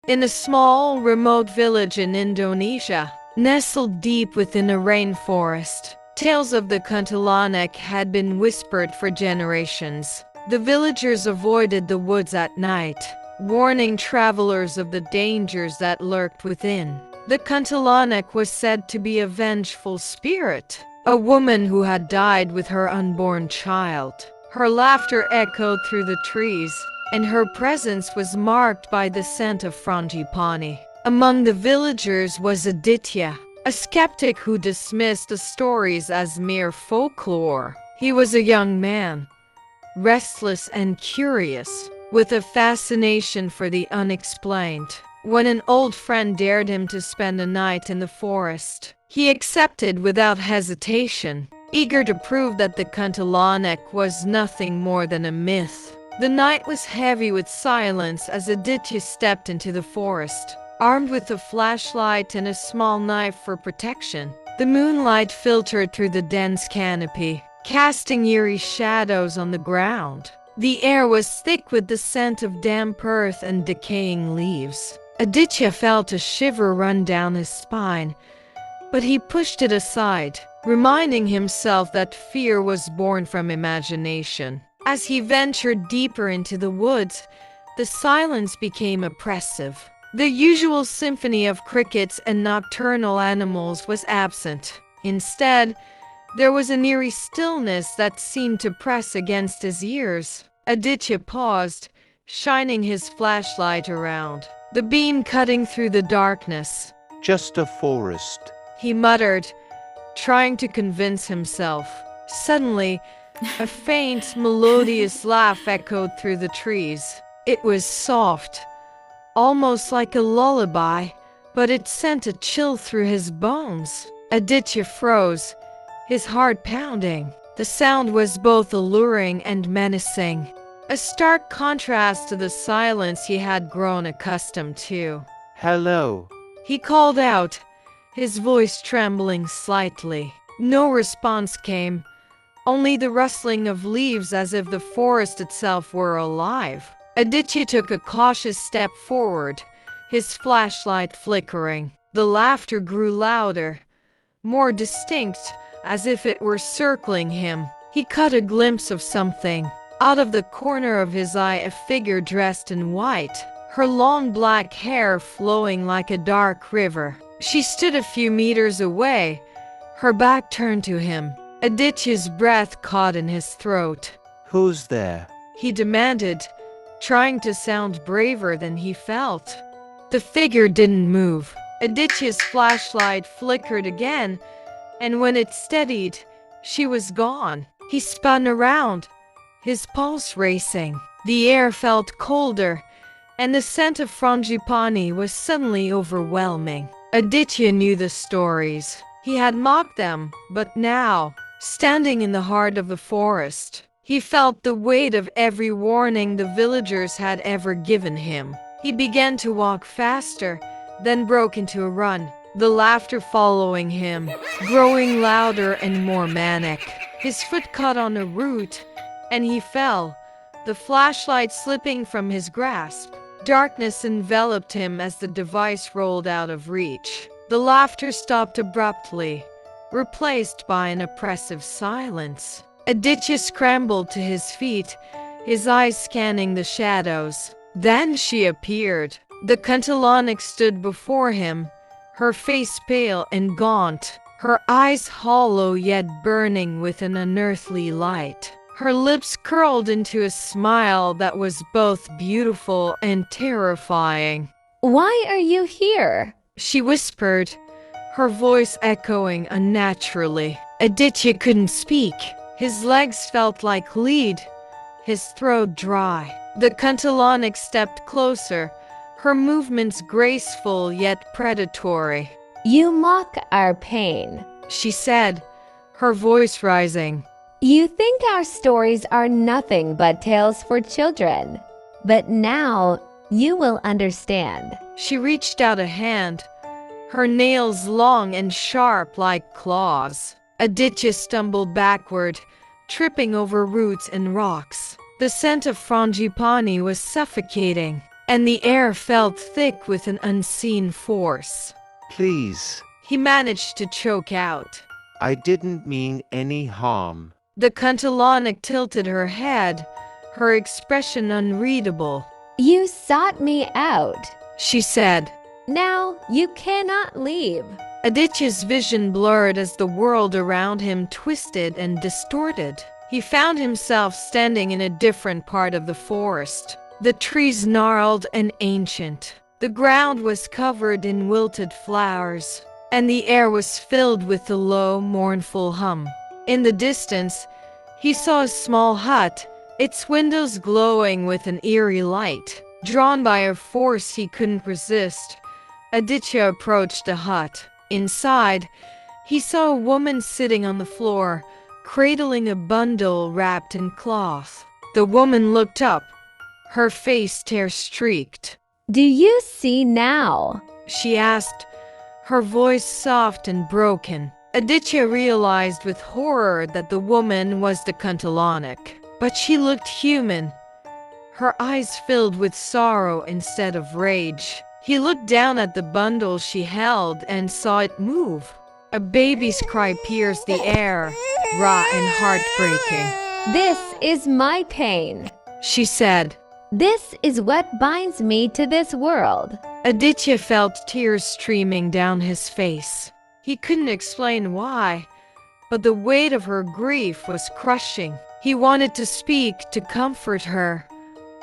In a small, remote village in Indonesia, nestled deep within a rainforest, tales of the Kuntilanak had been whispered for generations. The villagers avoided the woods at night, warning travelers of the dangers that lurked within. The Kuntilanak was said to be a vengeful spirit, a woman who had died with her unborn child. Her laughter echoed through the trees, and her presence was marked by the scent of frangipani. Among the villagers was Aditya, a skeptic who dismissed the stories as mere folklore. He was a young man, restless and curious, with a fascination for the unexplained. When an old friend dared him to spend a night in the forest, he accepted without hesitation, eager to prove that the Kuntilanak was nothing more than a myth. The night was heavy with silence as Aditya stepped into the forest, armed with a flashlight and a small knife for protection. The moonlight filtered through the dense canopy, casting eerie shadows on the ground. The air was thick with the scent of damp earth and decaying leaves. Aditya felt a shiver run down his spine, but he pushed it aside, reminding himself that fear was born from imagination. As he ventured deeper into the woods, the silence became oppressive. The usual symphony of crickets and nocturnal animals was absent. Instead, there was an eerie stillness that seemed to press against his ears. Aditya paused, shining his flashlight around, the beam cutting through the darkness. Just a forest, He muttered, trying to convince himself. Suddenly, a faint, melodious laugh echoed through the trees. It was soft, almost like a lullaby, but it sent a chill through his bones. Aditya froze, his heart pounding. The sound was both alluring and menacing, a stark contrast to the silence he had grown accustomed to. hello. He called out, his voice trembling slightly. No response came, only the rustling of leaves as if the forest itself were alive. Aditya took a cautious step forward, his flashlight flickering. The laughter grew louder, more distinct, as if it were circling him. He caught a glimpse of something. Out of the corner of his eye, a figure dressed in white, her long black hair flowing like a dark river. She stood a few meters away, her back turned to him. Aditya's breath caught in his throat. Who's there? He demanded, trying to sound braver than he felt. The figure didn't move. Aditya's flashlight flickered again, and when it steadied, she was gone. He spun around, his pulse racing. The air felt colder, and the scent of frangipani was suddenly overwhelming. Aditya knew the stories. He had mocked them, but now, standing in the heart of the forest, he felt the weight of every warning the villagers had ever given him. He began to walk faster, then broke into a run, the laughter following him, growing louder and more manic. His foot caught on a root, and he fell, the flashlight slipping from his grasp. Darkness enveloped him as the device rolled out of reach. The laughter stopped abruptly, replaced by an oppressive silence. Aditya scrambled to his feet, his eyes scanning the shadows. Then she appeared. The Kuntilanak stood before him, her face pale and gaunt, her eyes hollow yet burning with an unearthly light. Her lips curled into a smile that was both beautiful and terrifying. Why are you here? She whispered, her voice echoing unnaturally. Aditya couldn't speak. His legs felt like lead, his throat dry. The Kuntilanak stepped closer, her movements graceful yet predatory. You mock our pain. She said, her voice rising. You think our stories are nothing but tales for children. But now you will understand. She reached out a hand, her nails long and sharp like claws. Aditya stumbled backward, tripping over roots and rocks. The scent of frangipani was suffocating. and the air felt thick with an unseen force. Please. He managed to choke out. I didn't mean any harm. The Kuntilanak tilted her head, her expression unreadable. You sought me out, She said. Now you cannot leave. Aditya's vision blurred as the world around him twisted and distorted. He found himself standing in a different part of the forest. The trees gnarled and ancient. The ground was covered in wilted flowers, and the air was filled with a low, mournful hum. In the distance, he saw a small hut, its windows glowing with an eerie light. Drawn by a force he couldn't resist, Aditya approached the hut. Inside, he saw a woman sitting on the floor, cradling a bundle wrapped in cloth. The woman looked up, her face tear-streaked. Do you see now? She asked, her voice soft and broken. Aditya realized with horror that the woman was the Kuntilanak, but she looked human, her eyes filled with sorrow instead of rage. He looked down at the bundle she held and saw it move. A baby's cry pierced the air, raw and heartbreaking. This is my pain, She said. This is what binds me to this world. Aditya felt tears streaming down his face. He couldn't explain why, but the weight of her grief was crushing. He wanted to speak, to comfort her,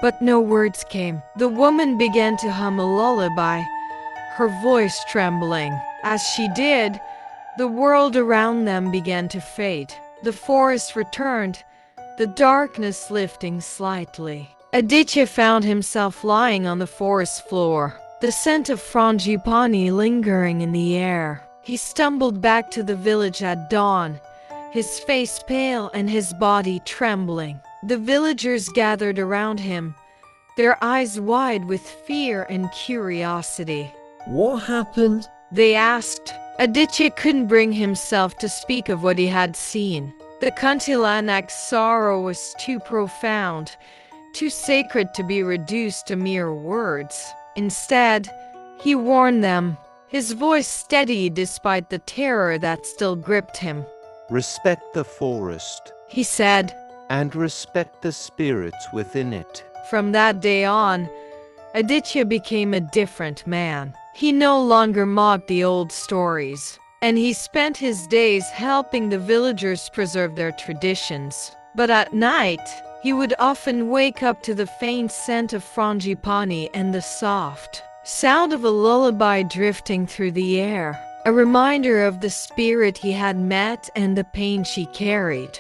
but no words came. The woman began to hum a lullaby, her voice trembling. As she did, the world around them began to fade. The forest returned, the darkness lifting slightly. Aditya found himself lying on the forest floor, the scent of frangipani lingering in the air. He stumbled back to the village at dawn, his face pale and his body trembling. The villagers gathered around him, their eyes wide with fear and curiosity. What happened? They asked. Aditya couldn't bring himself to speak of what he had seen. The Kuntilanak's sorrow was too profound, too sacred to be reduced to mere words. Instead, he warned them, his voice steady despite the terror that still gripped him. Respect the forest, He said. and respect the spirits within it. From that day on, Aditya became a different man. He no longer mocked the old stories, and he spent his days helping the villagers preserve their traditions. But at night, he would often wake up to the faint scent of frangipani and the soft sound of a lullaby drifting through the air, a reminder of the spirit he had met and the pain she carried.